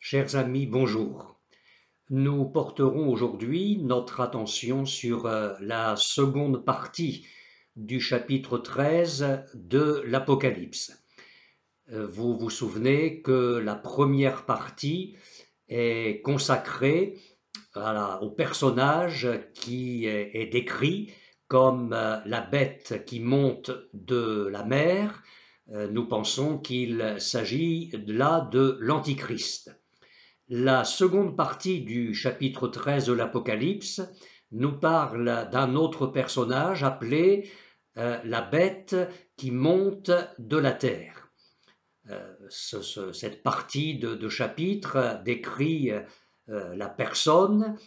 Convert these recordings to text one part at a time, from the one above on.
Chers amis, bonjour. Nous porterons aujourd'hui notre attention sur la seconde partie du chapitre 13 de l'Apocalypse. Vous vous souvenez que la première partie est consacrée au personnage qui est décrit comme la bête qui monte de la mer. Nous pensons qu'il s'agit là de l'Antichrist. La seconde partie du chapitre 13 de l'Apocalypse nous parle d'un autre personnage appelé la bête qui monte de la terre. Cette partie de chapitre décrit la personne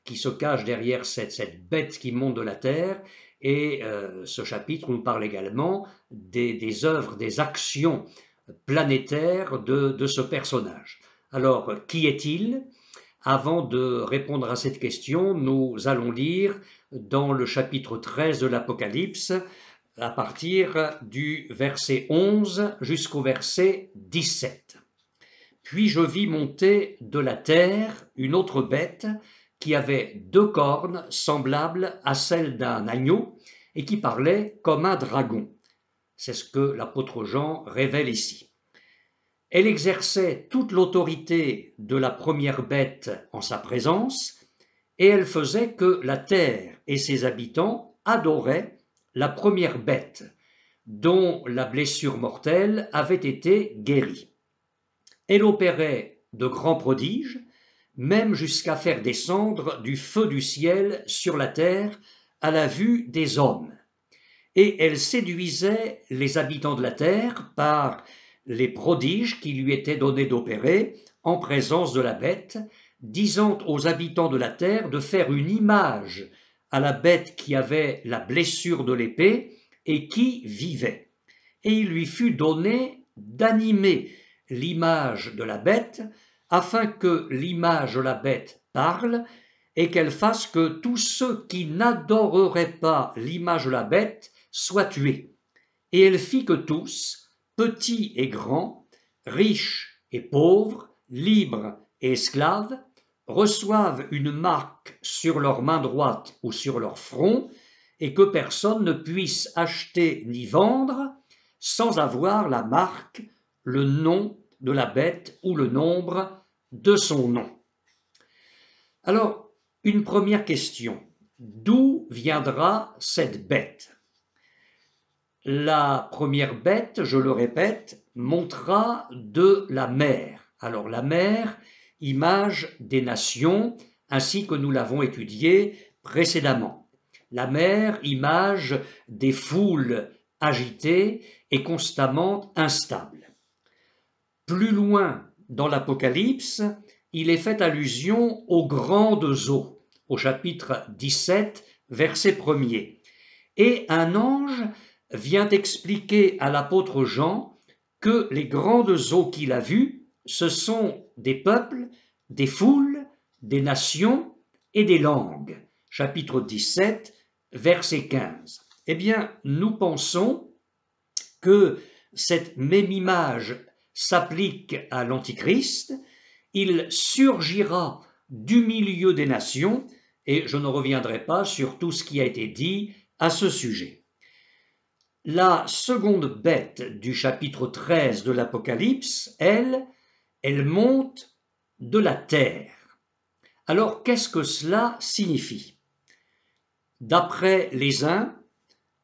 qui se cache derrière cette bête qui monte de la terre, et ce chapitre nous parle également des œuvres, des actions planétaires de ce personnage. Alors, qui est-il? Avant de répondre à cette question, nous allons lire dans le chapitre 13 de l'Apocalypse, à partir du verset 11 jusqu'au verset 17. Puis je vis monter de la terre une autre bête qui avait 2 cornes semblables à celles d'un agneau et qui parlait comme un dragon. C'est ce que l'apôtre Jean révèle ici. Elle exerçait toute l'autorité de la première bête en sa présence, et elle faisait que la terre et ses habitants adoraient la première bête, dont la blessure mortelle avait été guérie. Elle opérait de grands prodiges, même jusqu'à faire descendre du feu du ciel sur la terre à la vue des hommes. Et elle séduisait les habitants de la terre par les prodiges qui lui étaient donnés d'opérer en présence de la bête, disant aux habitants de la terre de faire une image à la bête qui avait la blessure de l'épée et qui vivait. Et il lui fut donné d'animer l'image de la bête, afin que l'image de la bête parle et qu'elle fasse que tous ceux qui n'adoreraient pas l'image de la bête soient tués. Et elle fit que tous, petits et grands, riches et pauvres, libres et esclaves, reçoivent une marque sur leur main droite ou sur leur front, et que personne ne puisse acheter ni vendre sans avoir la marque, le nom de la bête ou le nombre de son nom. Alors, une première question. D'où viendra cette bête? La première bête, je le répète, montera de la mer. Alors la mer, image des nations, ainsi que nous l'avons étudié précédemment. La mer, image des foules agitées et constamment instables. Plus loin dans l'Apocalypse, il est fait allusion aux grandes eaux, au chapitre 17, verset 1er. Et un ange vient expliquer à l'apôtre Jean que les grandes eaux qu'il a vues, ce sont des peuples, des foules, des nations et des langues. Chapitre 17, verset 15. Eh bien, nous pensons que cette même image s'applique à l'Antichrist. Il surgira du milieu des nations, et je ne reviendrai pas sur tout ce qui a été dit à ce sujet. La seconde bête du chapitre 13 de l'Apocalypse, elle monte de la terre. Alors, qu'est-ce que cela signifie? D'après les uns,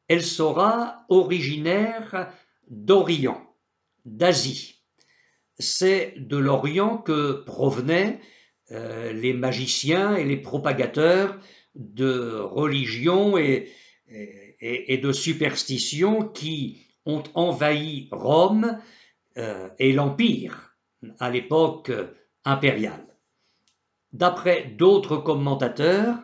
elle sera originaire d'Orient, d'Asie. C'est de l'Orient que provenaient les magiciens et les propagateurs de religions et de superstitions qui ont envahi Rome et l'Empire à l'époque impériale. D'après d'autres commentateurs,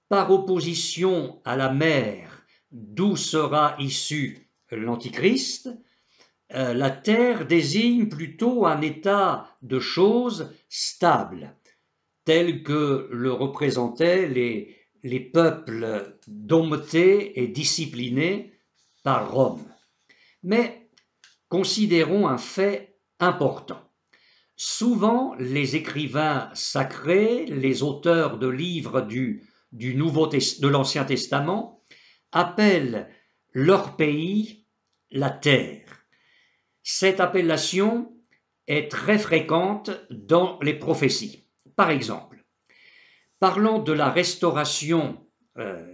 par opposition à la mer d'où sera issu l'Antichrist, la terre désigne plutôt un état de choses stable, tel que le représentaient les peuples domptés et disciplinés par Rome. Mais considérons un fait important. Souvent, les écrivains sacrés, les auteurs de livres de l'Ancien Testament, appellent leur pays la terre. Cette appellation est très fréquente dans les prophéties. Par exemple, parlant de la restauration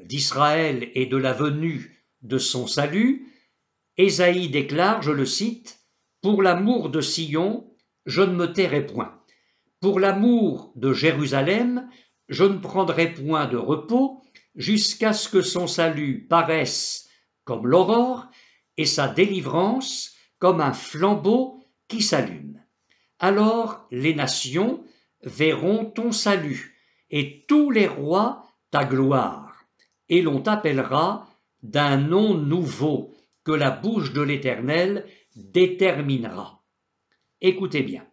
d'Israël et de la venue de son salut, Ésaïe déclare, je le cite, « Pour l'amour de Sion, je ne me tairai point. Pour l'amour de Jérusalem, je ne prendrai point de repos jusqu'à ce que son salut paraisse comme l'aurore et sa délivrance comme un flambeau qui s'allume. Alors les nations verront ton salut et tous les rois ta gloire, et l'on t'appellera d'un nom nouveau que la bouche de l'Éternel déterminera. » Écoutez bien,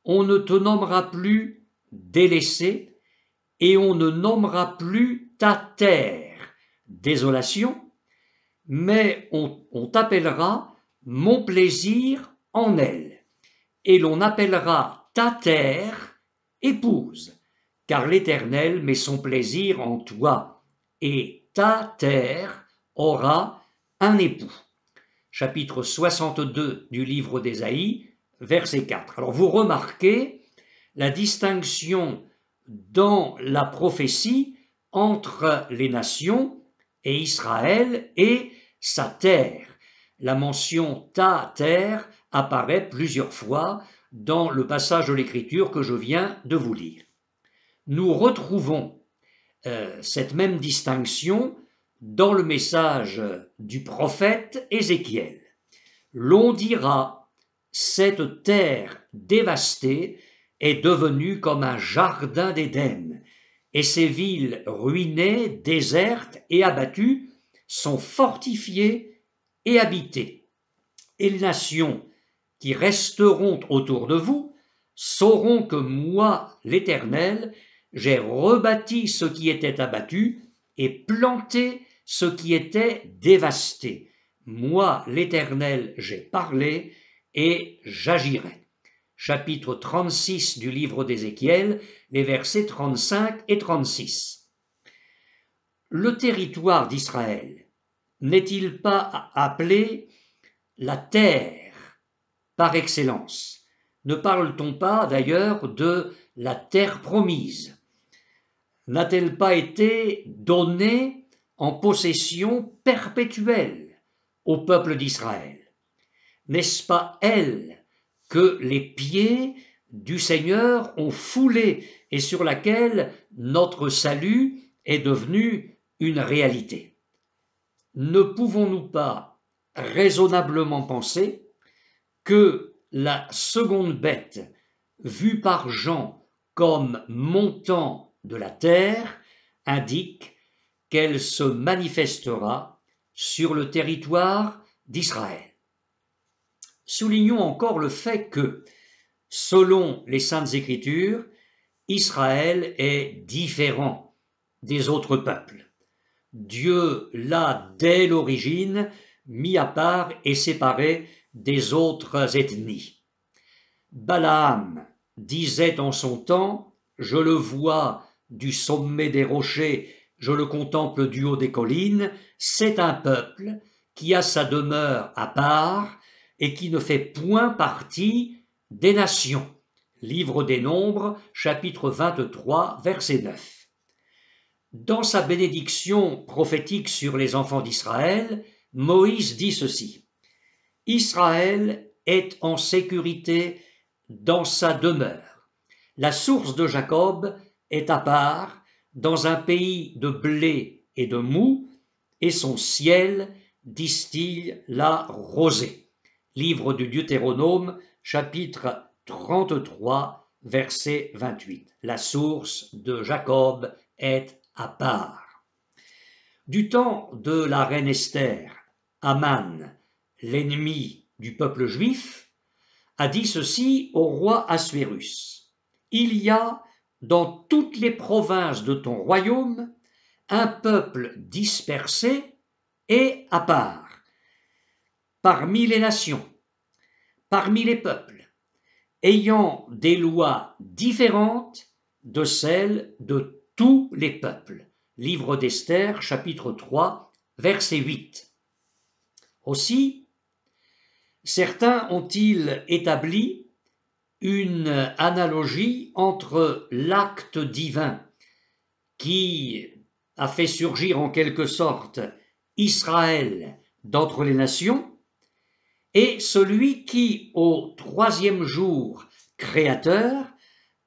on ne te nommera plus délaissé et on ne nommera plus ta terre désolation, mais on t'appellera mon plaisir en elle, et l'on appellera ta terre épouse, car l'Éternel met son plaisir en toi, et ta terre aura un époux. Chapitre 62 du livre d'Ésaïe, verset 4. Alors vous remarquez la distinction dans la prophétie entre les nations et Israël et sa terre. La mention ta terre apparaît plusieurs fois dans le passage de l'Écriture que je viens de vous lire. Nous retrouvons cette même distinction dans le message du prophète Ézéchiel. L'on dira, cette terre dévastée est devenue comme un jardin d'Éden, et ces villes ruinées, désertes et abattues sont fortifiées et habitées. Et les nations qui resteront autour de vous sauront que moi, l'Éternel, j'ai rebâti ce qui était abattu et planté ce qui était dévasté. Moi, l'Éternel, j'ai parlé et j'agirai. Chapitre 36 du livre d'Ézéchiel, les versets 35 et 36. Le territoire d'Israël n'est-il pas appelé la terre par excellence? Ne parle-t-on pas d'ailleurs de la terre promise? N'a-t-elle pas été donnée en possession perpétuelle au peuple d'Israël? N'est-ce pas elle que les pieds du Seigneur ont foulée et sur laquelle notre salut est devenu une réalité? Ne pouvons-nous pas raisonnablement penser que la seconde bête, vue par Jean comme montant de la terre, indique qu'elle se manifestera sur le territoire d'Israël? Soulignons encore le fait que, selon les Saintes Écritures, Israël est différent des autres peuples. Dieu l'a dès l'origine mis à part et séparé des autres ethnies. Balaam disait en son temps, « Je le vois du sommet des rochers, je le contemple du haut des collines, c'est un peuple qui a sa demeure à part et qui ne fait point partie des nations. » Livre des Nombres, chapitre 23, verset 9. Dans sa bénédiction prophétique sur les enfants d'Israël, Moïse dit ceci, « Israël est en sécurité dans sa demeure. La source de Jacob est à part, dans un pays de blé et de moût, et son ciel distille la rosée. » Livre du Deutéronome, chapitre 33, verset 28. La source de Jacob est à part. Du temps de la reine Esther, Aman, l'ennemi du peuple juif, a dit ceci au roi Assuérus. « Il y a dans toutes les provinces de ton royaume un peuple dispersé et à part, parmi les nations, parmi les peuples, ayant des lois différentes de celles de tous les peuples. Livre d'Esther, chapitre 3, verset 8. Aussi, certains ont-ils établi une analogie entre l'acte divin qui a fait surgir en quelque sorte Israël d'entre les nations et celui qui, au troisième jour créateur,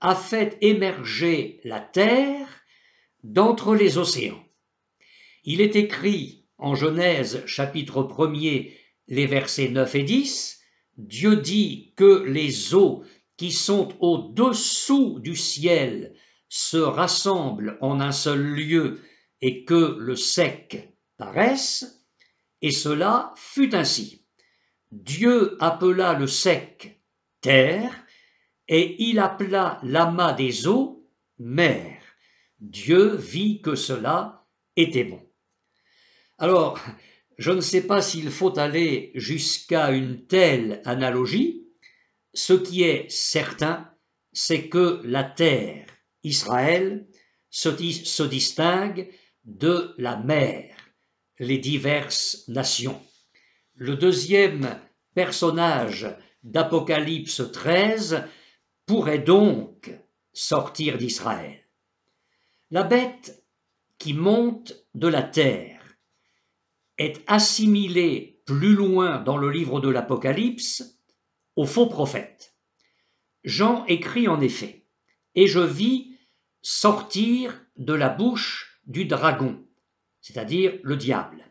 a fait émerger la terre d'entre les océans. Il est écrit en Genèse chapitre 1er, les versets 9 et 10, Dieu dit que les eaux qui sont au-dessous du ciel se rassemblent en un seul lieu et que le sec paraisse, et cela fut ainsi. Dieu appela le sec terre, et il appela l'amas des eaux mer. Dieu vit que cela était bon. Alors, je ne sais pas s'il faut aller jusqu'à une telle analogie. Ce qui est certain, c'est que la terre, Israël, se distingue de la mer, les diverses nations. Le deuxième personnage d'Apocalypse 13 pourrait donc sortir d'Israël. La bête qui monte de la terre est assimilée plus loin dans le livre de l'Apocalypse au faux prophète. Jean écrit en effet « Et je vis sortir de la bouche du dragon, c'est-à-dire le diable,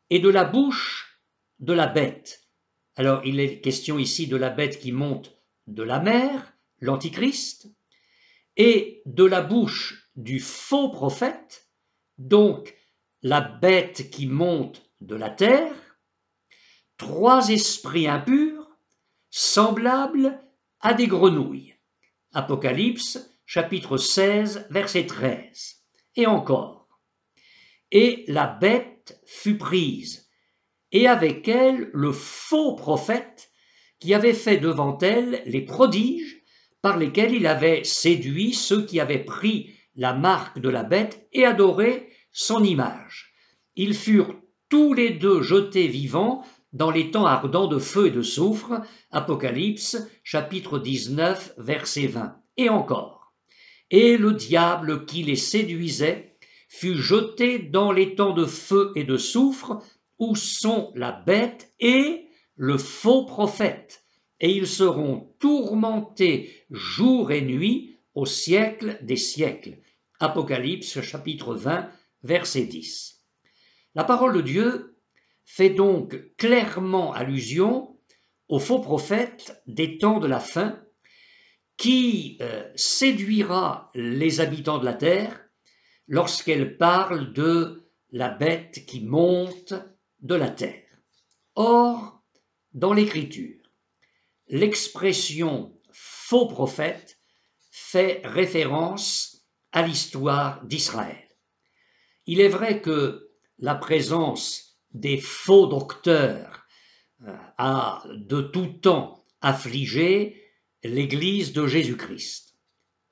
et de la bouche de la bête. » Alors il est question ici de la bête qui monte de la mer, l'Antichrist, et de la bouche du faux prophète, donc la bête qui monte de la terre, trois esprits impurs semblables à des grenouilles. Apocalypse, chapitre 16, verset 13. Et encore. Et la bête fut prise, et avec elle le faux prophète qui avait fait devant elle les prodiges par lesquels il avait séduit ceux qui avaient pris la marque de la bête et adoré son image. Ils furent tous les deux jetés vivants dans les temps ardents de feu et de soufre, Apocalypse, chapitre 19, verset 20. Et encore. Et le diable qui les séduisait fut jeté dans les temps de feu et de soufre, où sont la bête et le faux prophète, et ils seront tourmentés jour et nuit au siècle des siècles. Apocalypse, chapitre 20, verset 10. La parole de Dieu fait donc clairement allusion au faux prophète des temps de la fin qui séduira les habitants de la terre lorsqu'elle parle de la bête qui monte de la terre. Or, dans l'Écriture, l'expression faux prophète fait référence à l'histoire d'Israël. Il est vrai que la présence des faux docteurs a de tout temps affligé l'Église de Jésus-Christ.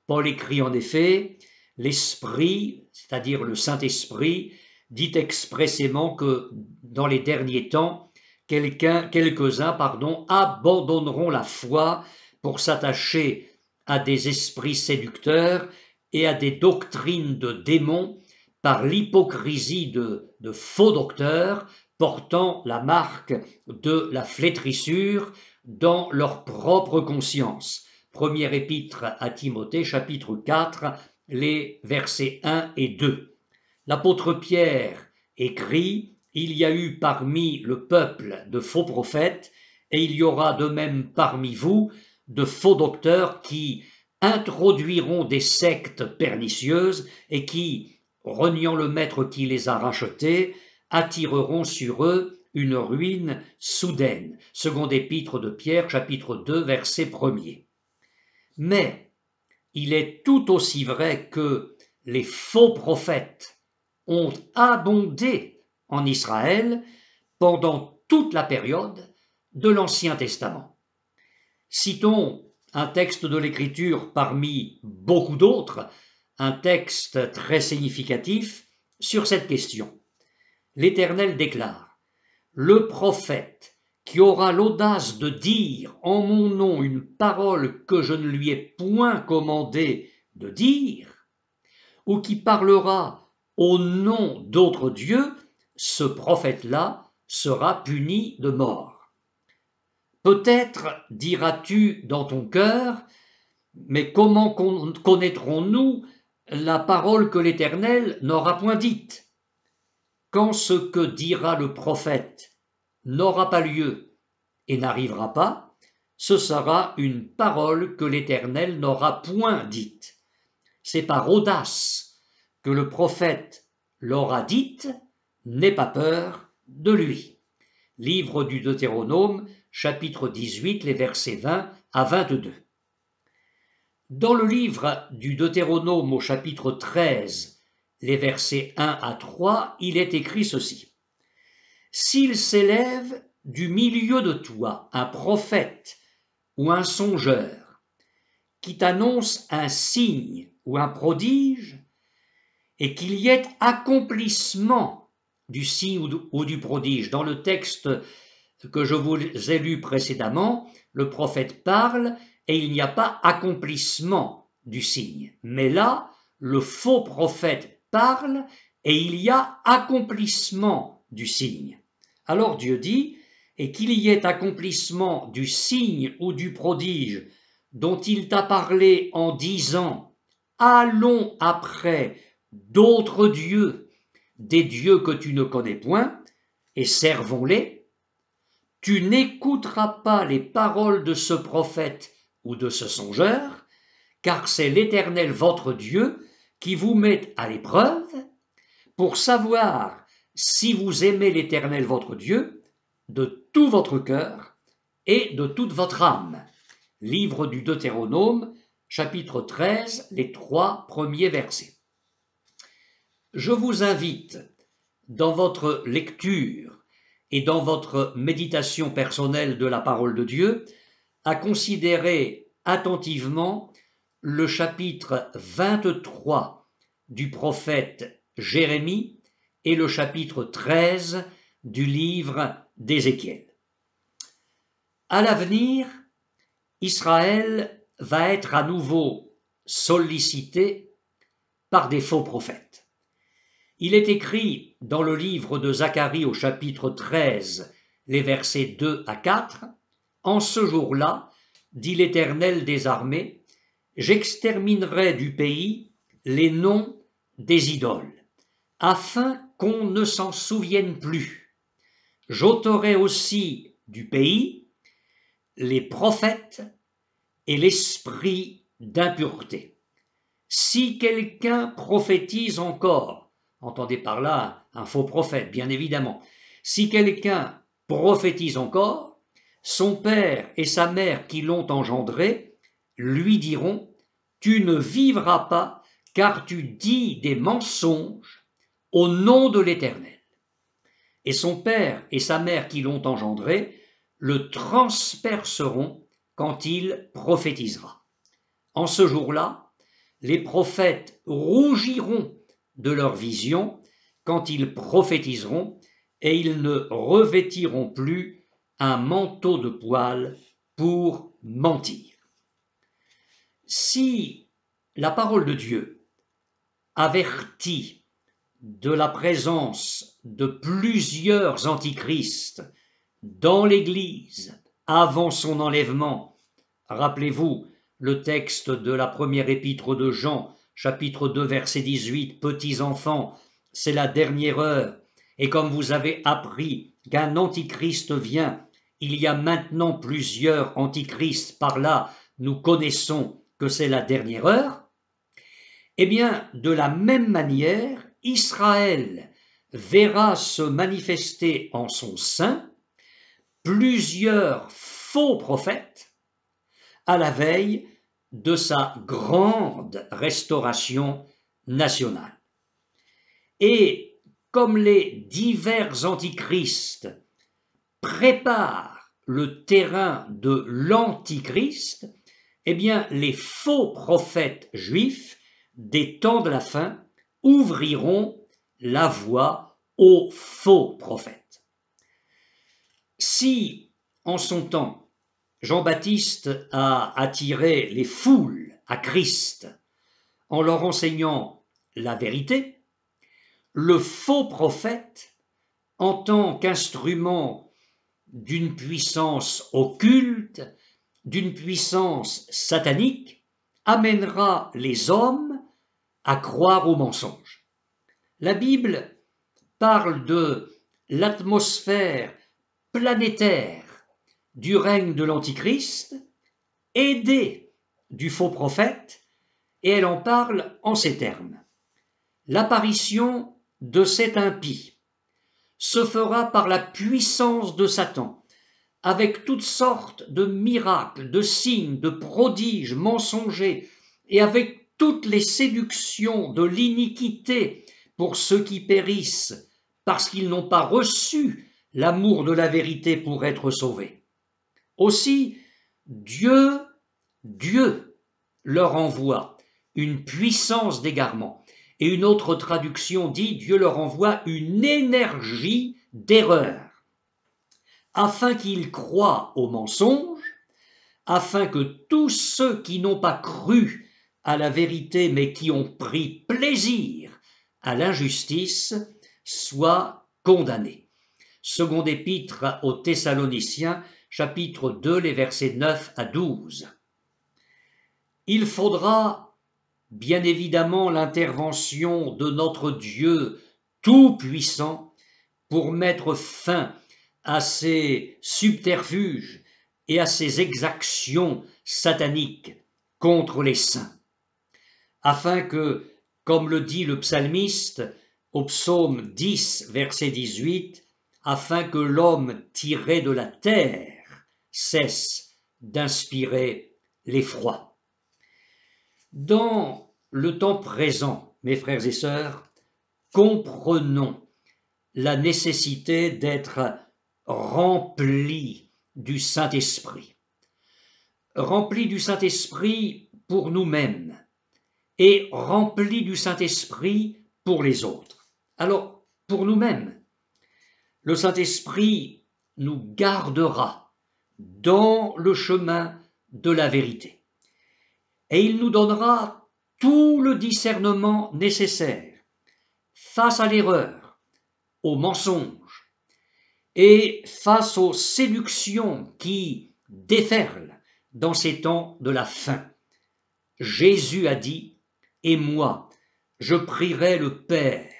Paul écrit en effet « L'Esprit, c'est-à-dire le Saint-Esprit, dit expressément que dans les derniers temps, quelques-uns abandonneront la foi pour s'attacher à des esprits séducteurs et à des doctrines de démons par l'hypocrisie de faux docteurs portant la marque de la flétrissure dans leur propre conscience. » Première épître à Timothée, chapitre 4, les versets 1 et 2. L'apôtre Pierre écrit « Il y a eu parmi le peuple de faux prophètes, et il y aura de même parmi vous de faux docteurs qui introduiront des sectes pernicieuses et qui, reniant le maître qui les a rachetés, attireront sur eux une ruine soudaine. » Seconde épître de Pierre, chapitre 2, verset 1er. Mais il est tout aussi vrai que les faux prophètes ont abondé en Israël pendant toute la période de l'Ancien Testament. Citons un texte de l'Écriture parmi beaucoup d'autres, un texte très significatif sur cette question. L'Éternel déclare: « Le prophète qui aura l'audace de dire en mon nom une parole que je ne lui ai point commandé de dire, ou qui parlera au nom d'autres dieux, ce prophète-là sera puni de mort. » Peut-être diras-tu dans ton cœur: mais comment connaîtrons-nous la parole que l'Éternel n'aura point dite? Quand ce que dira le prophète n'aura pas lieu et n'arrivera pas, ce sera une parole que l'Éternel n'aura point dite. C'est par audace que le prophète l'aura dite, n'aie pas peur de lui. Livre du Deutéronome, chapitre 18, les versets 20 à 22. Dans le livre du Deutéronome au chapitre 13, les versets 1 à 3, il est écrit ceci: « S'il s'élève du milieu de toi un prophète ou un songeur qui t'annonce un signe ou un prodige, et qu'il y ait accomplissement du signe ou du prodige. » Dans le texte que je vous ai lu précédemment, le prophète parle et il n'y a pas accomplissement du signe. Mais là, le faux prophète parle et il y a accomplissement du signe. Alors Dieu dit: « Et qu'il y ait accomplissement du signe ou du prodige dont il t'a parlé en disant: allons après d'autres dieux, des dieux que tu ne connais point, et servons-les. Tu n'écouteras pas les paroles de ce prophète ou de ce songeur, car c'est l'Éternel votre Dieu qui vous met à l'épreuve pour savoir si vous aimez l'Éternel votre Dieu de tout votre cœur et de toute votre âme. » Livre du Deutéronome, chapitre 13, les 3 premiers versets. Je vous invite, dans votre lecture et dans votre méditation personnelle de la parole de Dieu, à considérer attentivement le chapitre 23 du prophète Jérémie et le chapitre 13 du livre d'Ézéchiel. À l'avenir, Israël va être à nouveau sollicité par des faux prophètes. Il est écrit dans le livre de Zacharie au chapitre 13, les versets 2 à 4, « En ce jour-là, dit l'Éternel des armées, j'exterminerai du pays les noms des idoles, afin qu'on ne s'en souvienne plus. J'ôterai aussi du pays les prophètes et l'esprit d'impureté. Si quelqu'un prophétise encore, entendez par là un faux prophète, bien évidemment, si quelqu'un prophétise encore, son père et sa mère qui l'ont engendré lui diront: tu ne vivras pas, car tu dis des mensonges au nom de l'Éternel. Et son père et sa mère qui l'ont engendré le transperceront quand il prophétisera. En ce jour-là, les prophètes rougiront de leur vision quand ils prophétiseront, et ils ne revêtiront plus un manteau de poil pour mentir. Si la parole de Dieu avertit de la présence de plusieurs antichrists dans l'Église avant son enlèvement, rappelez-vous le texte de la première épître de Jean, chapitre 2, verset 18, « Petits enfants, c'est la dernière heure, et comme vous avez appris qu'un antichrist vient, il y a maintenant plusieurs antichrists, par là nous connaissons que c'est la dernière heure. » Eh bien, de la même manière, Israël verra se manifester en son sein plusieurs faux prophètes à la veille de sa grande restauration nationale. Et comme les divers antichrists préparent le terrain de l'antichrist, eh bien, les faux prophètes juifs des temps de la fin ouvriront la voie aux faux prophètes. Si, en son temps, Jean-Baptiste a attiré les foules à Christ en leur enseignant la vérité, le faux prophète, en tant qu'instrument d'une puissance occulte, d'une puissance satanique, amènera les hommes à croire au mensonge. La Bible parle de l'atmosphère planétaire du règne de l'Antichrist, aidée du faux prophète, et elle en parle en ces termes. L'apparition de cet impie se fera par la puissance de Satan, avec toutes sortes de miracles, de signes, de prodiges mensongers, et avec toutes les séductions de l'iniquité pour ceux qui périssent, parce qu'ils n'ont pas reçu l'amour de la vérité pour être sauvés. Aussi, Dieu leur envoie une puissance d'égarement. Et une autre traduction dit, Dieu leur envoie une énergie d'erreur, afin qu'ils croient au mensonge, afin que tous ceux qui n'ont pas cru à la vérité, mais qui ont pris plaisir à l'injustice, soient condamnés. Seconde épître aux Thessaloniciens, chapitre 2, les versets 9 à 12. Il faudra bien évidemment l'intervention de notre Dieu tout-puissant pour mettre fin à ces subterfuges et à ces exactions sataniques contre les saints, afin que, comme le dit le psalmiste au psaume 10, verset 18, afin que l'homme tiré de la terre cesse d'inspirer l'effroi. Dans le temps présent, mes frères et sœurs, comprenons la nécessité d'être remplis du Saint-Esprit. Remplis du Saint-Esprit pour nous-mêmes et remplis du Saint-Esprit pour les autres. Alors, pour nous-mêmes, le Saint-Esprit nous gardera dans le chemin de la vérité. Et il nous donnera tout le discernement nécessaire face à l'erreur, au mensonge et face aux séductions qui déferlent dans ces temps de la fin. Jésus a dit, « Et moi, je prierai le Père,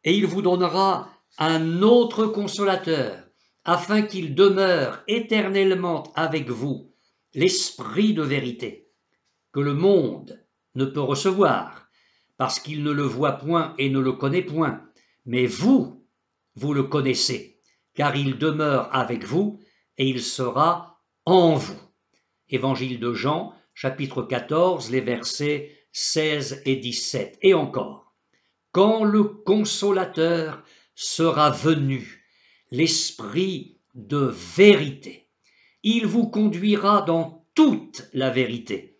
et il vous donnera un autre consolateur, afin qu'il demeure éternellement avec vous, l'Esprit de vérité, que le monde ne peut recevoir, parce qu'il ne le voit point et ne le connaît point. Mais vous, vous le connaissez, car il demeure avec vous et il sera en vous. » Évangile de Jean, chapitre 14, les versets 16 et 17. Et encore, « Quand le Consolateur sera venu, l'Esprit de vérité, il vous conduira dans toute la vérité,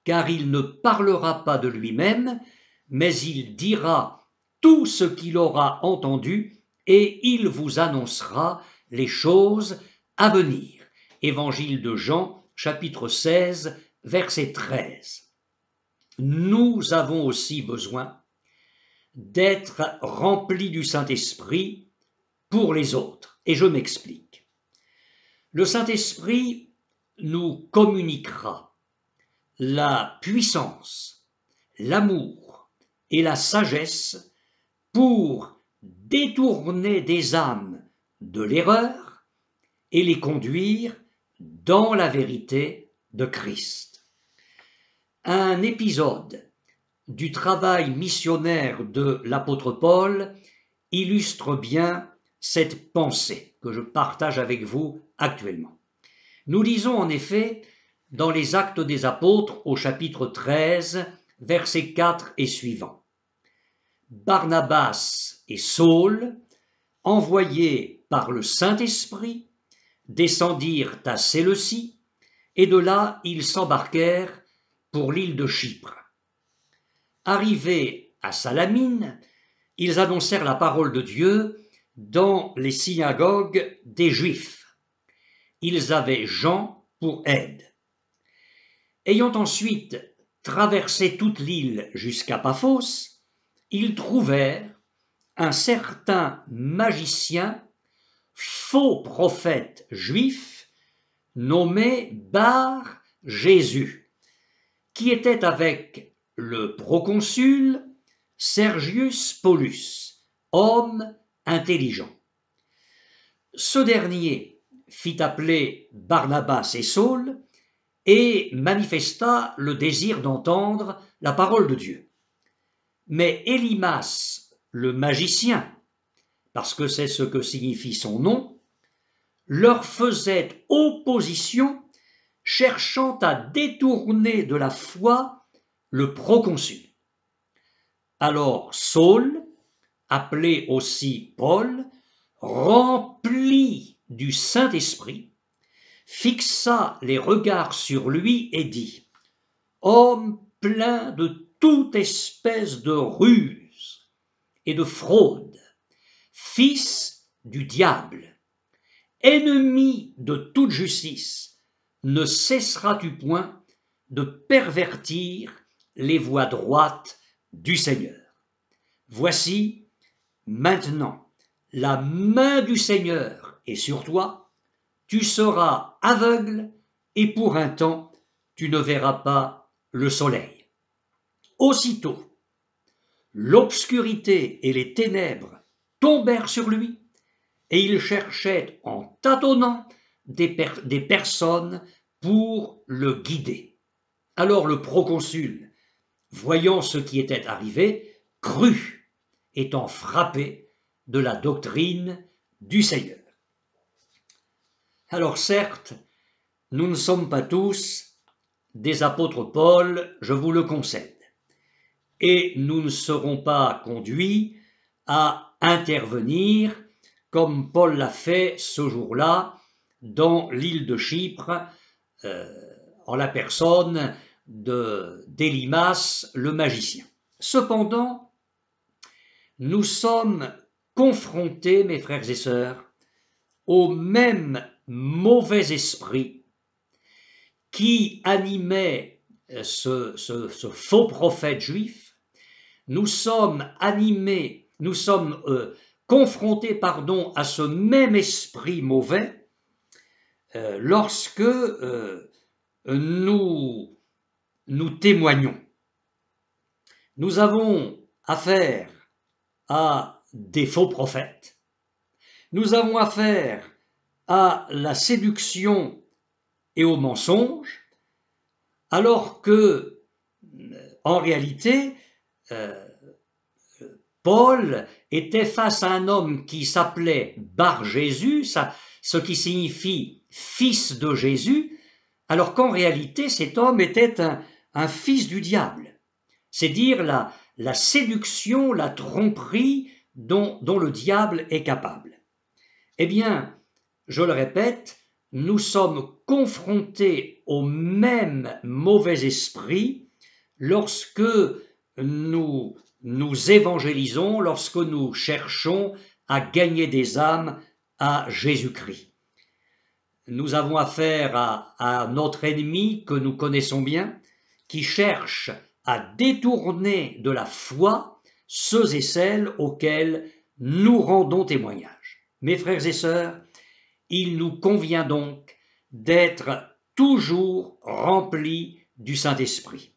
car il ne parlera pas de lui-même, mais il dira tout ce qu'il aura entendu, et il vous annoncera les choses à venir. » Évangile de Jean, chapitre 16, verset 13. Nous avons aussi besoin d'être remplis du Saint-Esprit pour les autres, et je m'explique. Le Saint-Esprit nous communiquera la puissance, l'amour et la sagesse pour détourner des âmes de l'erreur et les conduire dans la vérité de Christ. Un épisode du travail missionnaire de l'apôtre Paul illustre bien cette pensée que je partage avec vous actuellement. Nous lisons en effet dans les Actes des Apôtres au chapitre 13, versets 4 et suivants. Barnabas et Saul, envoyés par le Saint-Esprit, descendirent à Séleucie et de là ils s'embarquèrent pour l'île de Chypre. Arrivés à Salamine, ils annoncèrent la parole de Dieu dans les synagogues des Juifs. Ils avaient Jean pour aide. Ayant ensuite traversé toute l'île jusqu'à Paphos, ils trouvèrent un certain magicien, faux prophète juif, nommé Bar Jésus, qui était avec le proconsul Sergius Paulus, homme intelligent. Ce dernier fit appeler Barnabas et Saul et manifesta le désir d'entendre la parole de Dieu. Mais Élymas, le magicien, parce que c'est ce que signifie son nom, leur faisait opposition, cherchant à détourner de la foi le proconsul. Alors Saul, appelé aussi Paul, rempli du Saint-Esprit, fixa les regards sur lui et dit : « Homme plein de toute espèce de ruse et de fraude, fils du diable, ennemi de toute justice, ne cesseras-tu point de pervertir les voies droites du Seigneur ? Voici maintenant la main du Seigneur est sur toi, tu seras aveugle et pour un temps tu ne verras pas le soleil. » Aussitôt, l'obscurité et les ténèbres tombèrent sur lui, et il cherchait en tâtonnant des personnes pour le guider. Alors le proconsul, voyant ce qui était arrivé, crut, étant frappé de la doctrine du Seigneur. Alors certes, nous ne sommes pas tous des apôtres Paul, je vous le concède, et nous ne serons pas conduits à intervenir comme Paul l'a fait ce jour-là dans l'île de Chypre, en la personne d'Élymas le magicien. Cependant, nous sommes confrontés, mes frères et sœurs, au même mauvais esprit qui animait ce faux prophète juif. Nous sommes confrontés à ce même esprit mauvais lorsque nous témoignons. Nous avons affaire à des faux prophètes. Nous avons affaire à la séduction et au mensonge, alors que, en réalité, Paul était face à un homme qui s'appelait Bar Jésus, ce qui signifie fils de Jésus, alors qu'en réalité cet homme était un fils du diable. C'est dire la séduction, la tromperie dont le diable est capable. Eh bien, je le répète, nous sommes confrontés au même mauvais esprit lorsque nous évangélisons, lorsque nous cherchons à gagner des âmes à Jésus-Christ. Nous avons affaire à notre ennemi que nous connaissons bien, qui cherche à détourner de la foi ceux et celles auxquels nous rendons témoignage. Mes frères et sœurs, il nous convient donc d'être toujours remplis du Saint-Esprit,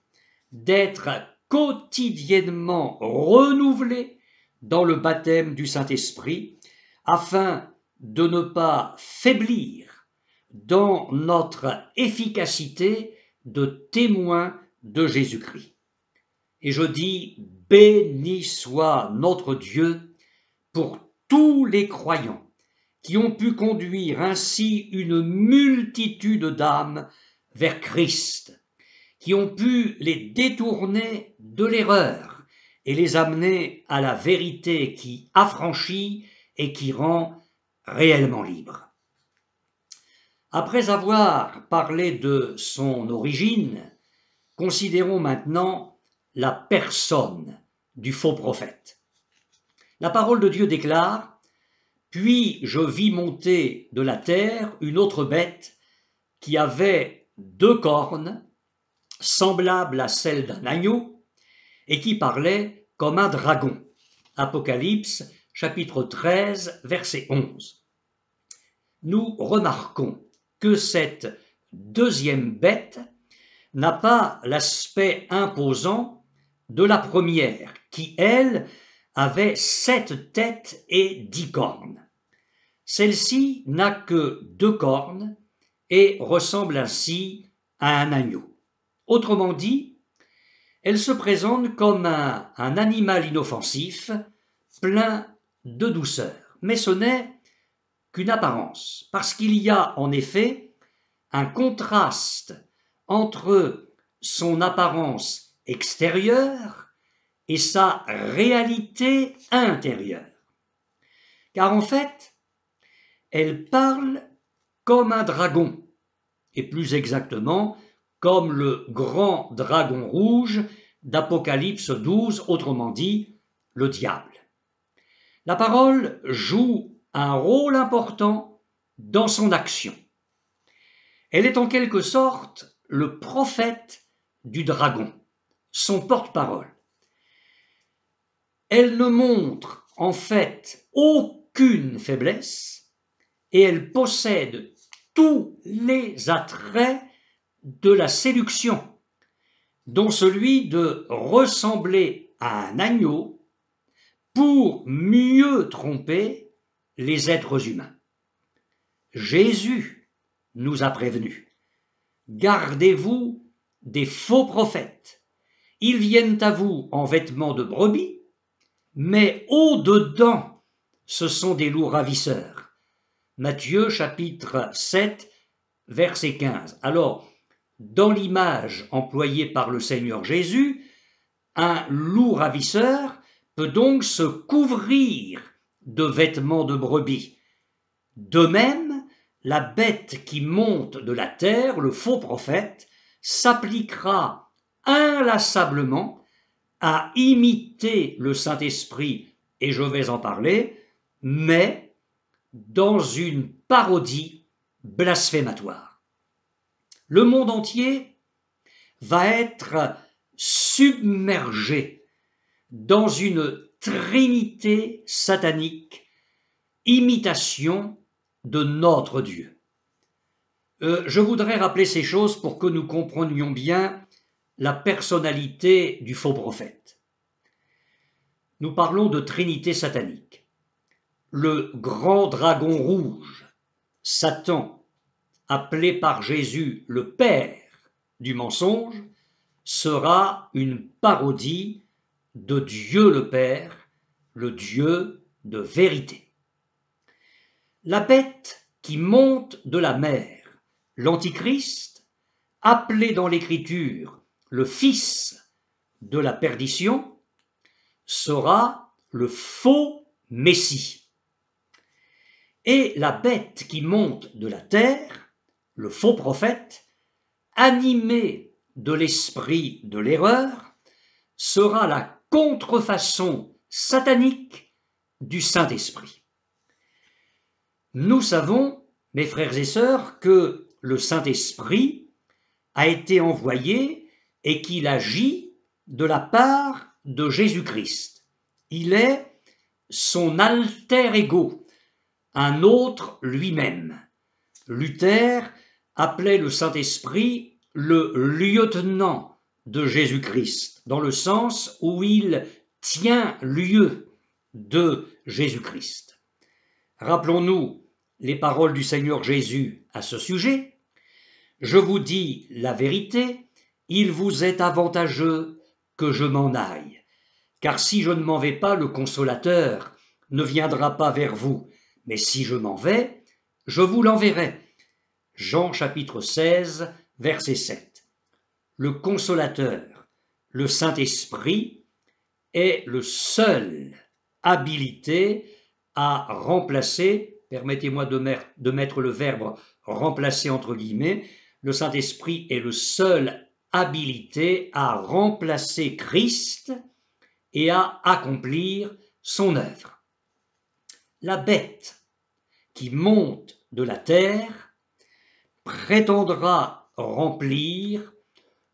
d'être quotidiennement renouvelés dans le baptême du Saint-Esprit, afin de ne pas faiblir dans notre efficacité de témoin de Jésus-Christ. Et je dis, béni soit notre Dieu pour tous les croyants qui ont pu conduire ainsi une multitude d'âmes vers Christ, qui ont pu les détourner de l'erreur et les amener à la vérité qui affranchit et qui rend réellement libres. Après avoir parlé de son origine, considérons maintenant la personne du faux prophète. La parole de Dieu déclare: « Puis je vis monter de la terre une autre bête qui avait 2 cornes, semblables à celles d'un agneau, et qui parlait comme un dragon. » Apocalypse, chapitre 13, verset 11. Nous remarquons que cette deuxième bête n'a pas l'aspect imposant de la première, qui, elle, avait 7 têtes et 10 cornes. Celle-ci n'a que 2 cornes et ressemble ainsi à un agneau. Autrement dit, elle se présente comme un animal inoffensif, plein de douceur. Mais ce n'est qu'une apparence, parce qu'il y a en effet un contraste entre son apparence extérieure et sa réalité intérieure. Car en fait, elle parle comme un dragon, et plus exactement comme le grand dragon rouge d'Apocalypse 12, autrement dit, le diable. La parole joue un rôle important dans son action. Elle est en quelque sorte le prophète du dragon, son porte-parole. Elle ne montre en fait aucune faiblesse et elle possède tous les attraits de la séduction, dont celui de ressembler à un agneau pour mieux tromper les êtres humains. Jésus nous a prévenus: gardez-vous des faux prophètes. Ils viennent à vous en vêtements de brebis, mais au-dedans, ce sont des loups ravisseurs. Matthieu chapitre 7, verset 15. Alors, dans l'image employée par le Seigneur Jésus, un loup ravisseur peut donc se couvrir de vêtements de brebis. De même, la bête qui monte de la terre, le faux prophète, s'appliquera inlassablement à imiter le Saint-Esprit, et je vais en parler, mais dans une parodie blasphématoire. Le monde entier va être submergé dans une trinité satanique, imitation de notre Dieu. Je voudrais rappeler ces choses pour que nous comprenions bien la personnalité du faux prophète. Nous parlons de trinité satanique. Le grand dragon rouge, Satan, appelé par Jésus le père du mensonge, sera une parodie de Dieu le Père, le Dieu de vérité. La bête qui monte de la mer, l'Antichrist, appelé dans l'Écriture le fils de la perdition, sera le faux Messie. Et la bête qui monte de la terre, le faux prophète, animé de l'esprit de l'erreur, sera la contrefaçon satanique du Saint-Esprit. Nous savons, mes frères et sœurs, que le Saint-Esprit a été envoyé et qu'il agit de la part de Jésus-Christ. Il est son alter ego, un autre lui-même. Luther appelait le Saint-Esprit le lieutenant de Jésus-Christ, dans le sens où il tient lieu de Jésus-Christ. Rappelons-nous les paroles du Seigneur Jésus à ce sujet. « Je vous dis la vérité, il vous est avantageux que je m'en aille, car si je ne m'en vais pas, le Consolateur ne viendra pas vers vous, mais si je m'en vais, je vous l'enverrai. » Jean chapitre 16, verset 7. Le Consolateur, le Saint-Esprit, est le seul habilité à remplacer, permettez-moi de mettre le verbe remplacer entre guillemets, le Saint-Esprit est le seul habilité à remplacer Christ et à accomplir son œuvre. La bête qui monte de la terre prétendra remplir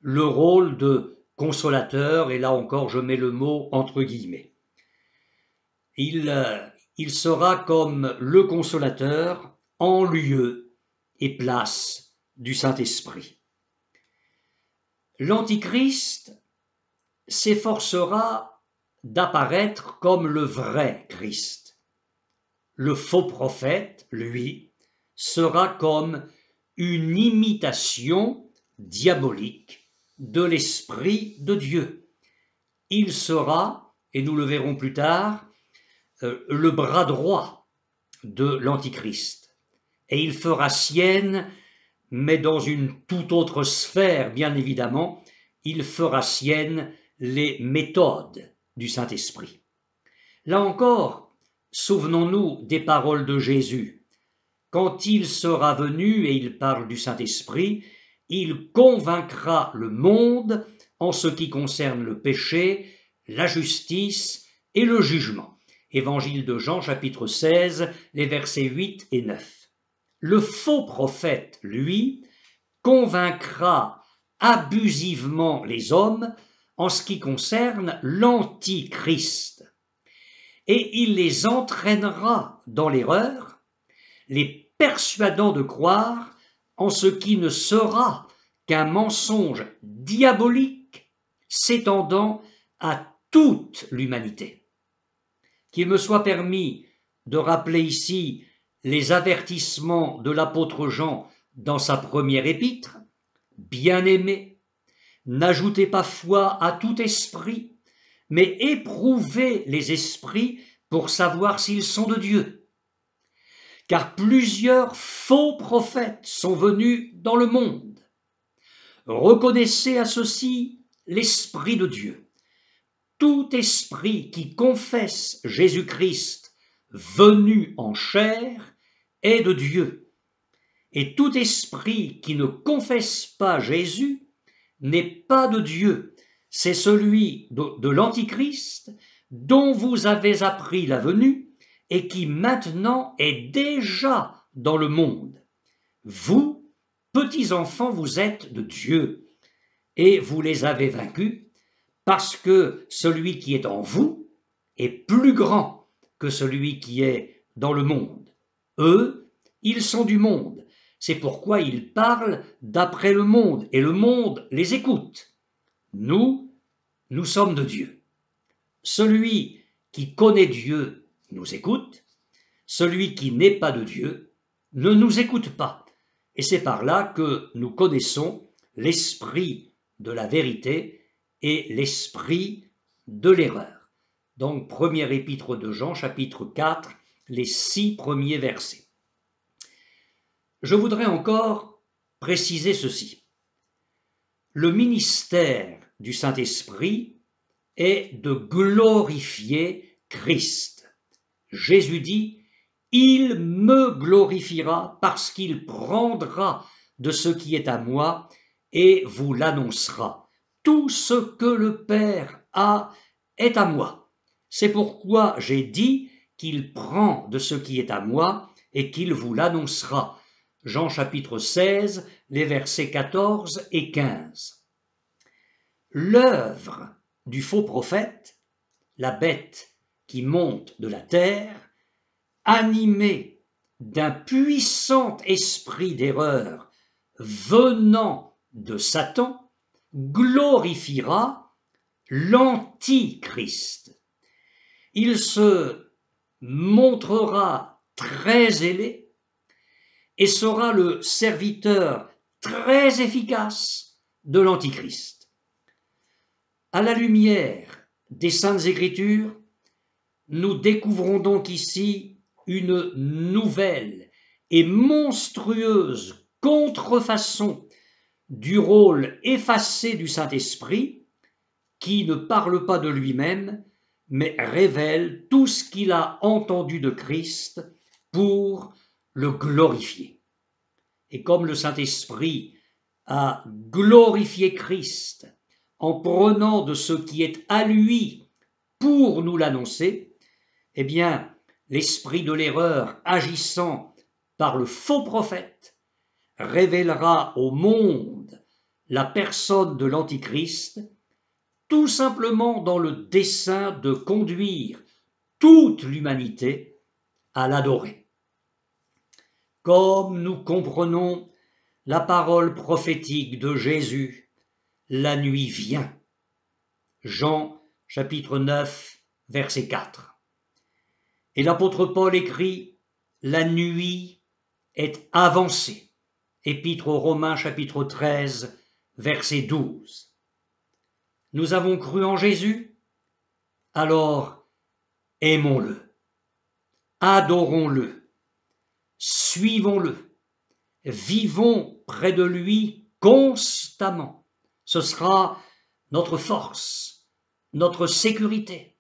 le rôle de consolateur, et là encore je mets le mot entre guillemets. Il sera comme le consolateur en lieu et place du Saint-Esprit. L'Antichrist s'efforcera d'apparaître comme le vrai Christ. Le faux prophète, lui, sera comme une imitation diabolique de l'Esprit de Dieu. Il sera, et nous le verrons plus tard, le bras droit de l'Antichrist. Et il fera sienne, mais dans une toute autre sphère, bien évidemment, il fera sienne les méthodes du Saint-Esprit. Là encore, souvenons-nous des paroles de Jésus. Quand il sera venu, et il parle du Saint-Esprit, il convaincra le monde en ce qui concerne le péché, la justice et le jugement. Évangile de Jean, chapitre 16, les versets 8 et 9. Le faux prophète, lui, convaincra abusivement les hommes en ce qui concerne l'Antichrist. Et il les entraînera dans l'erreur, les persuadant de croire en ce qui ne sera qu'un mensonge diabolique s'étendant à toute l'humanité. Qu'il me soit permis de rappeler ici les avertissements de l'apôtre Jean dans sa première épître. Bien-aimés, n'ajoutez pas foi à tout esprit, mais éprouvez les esprits pour savoir s'ils sont de Dieu. Car plusieurs faux prophètes sont venus dans le monde. Reconnaissez à ceux-ci l'Esprit de Dieu. Tout esprit qui confesse Jésus-Christ venu en chair est de Dieu. Et tout esprit qui ne confesse pas Jésus n'est pas de Dieu. C'est celui de l'Antichrist dont vous avez appris la venue et qui maintenant est déjà dans le monde. Vous, petits enfants, vous êtes de Dieu et vous les avez vaincus parce que celui qui est en vous est plus grand que celui qui est dans le monde. Eux, ils sont du monde. C'est pourquoi ils parlent d'après le monde, et le monde les écoute. Nous sommes de Dieu. Celui qui connaît Dieu nous écoute, celui qui n'est pas de Dieu ne nous écoute pas. Et c'est par là que nous connaissons l'esprit de la vérité et l'esprit de l'erreur. Donc, première épître de Jean, chapitre 4, les 6 premiers versets. Je voudrais encore préciser ceci. Le ministère du Saint-Esprit est de glorifier Christ. Jésus dit, « Il me glorifiera parce qu'il prendra de ce qui est à moi et vous l'annoncera. Tout ce que le Père a est à moi. C'est pourquoi j'ai dit qu'il prend de ce qui est à moi et qu'il vous l'annoncera. » Jean chapitre 16, les versets 14 et 15. L'œuvre du faux prophète, la bête qui monte de la terre, animée d'un puissant esprit d'erreur venant de Satan, glorifiera l'Antichrist. Il se montrera très ailé et sera le serviteur très efficace de l'Antichrist. À la lumière des Saintes Écritures, nous découvrons donc ici une nouvelle et monstrueuse contrefaçon du rôle effacé du Saint-Esprit, qui ne parle pas de lui-même, mais révèle tout ce qu'il a entendu de Christ pour le glorifier. Et comme le Saint-Esprit a glorifié Christ en prenant de ce qui est à lui pour nous l'annoncer, eh bien, l'esprit de l'erreur agissant par le faux prophète révélera au monde la personne de l'Antichrist, tout simplement dans le dessein de conduire toute l'humanité à l'adorer. Comme nous comprenons la parole prophétique de Jésus, la nuit vient. Jean chapitre 9, verset 4. Et l'apôtre Paul écrit, la nuit est avancée. Épître aux Romains chapitre 13, verset 12. Nous avons cru en Jésus, alors aimons-le, adorons-le, suivons-le, vivons près de lui constamment. Ce sera notre force, notre sécurité,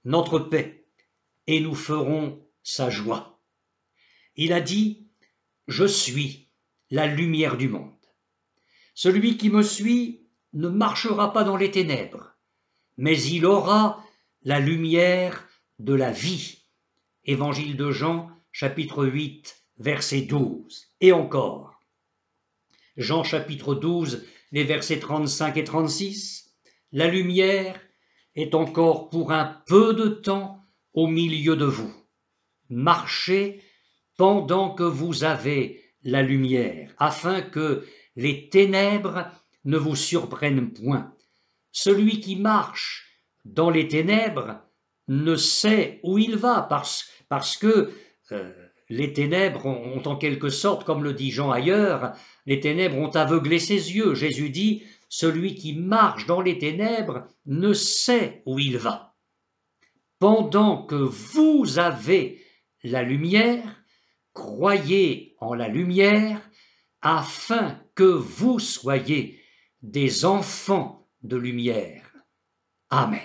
notre paix, et nous ferons sa joie. Il a dit, je suis la lumière du monde. Celui qui me suit ne marchera pas dans les ténèbres, mais il aura la lumière de la vie. Évangile de Jean, chapitre 8, verset 12. Et encore, Jean chapitre 12, les versets 35 et 36, la lumière est encore pour un peu de temps au milieu de vous. Marchez pendant que vous avez la lumière, afin que les ténèbres ne vous surprennent point. Celui qui marche dans les ténèbres ne sait où il va, parce que les ténèbres ont en quelque sorte, comme le dit Jean ailleurs, les ténèbres ont aveuglé ses yeux. Jésus dit, celui qui marche dans les ténèbres ne sait où il va. Pendant que vous avez la lumière, croyez en la lumière, afin que vous soyez des enfants de lumière. Amen.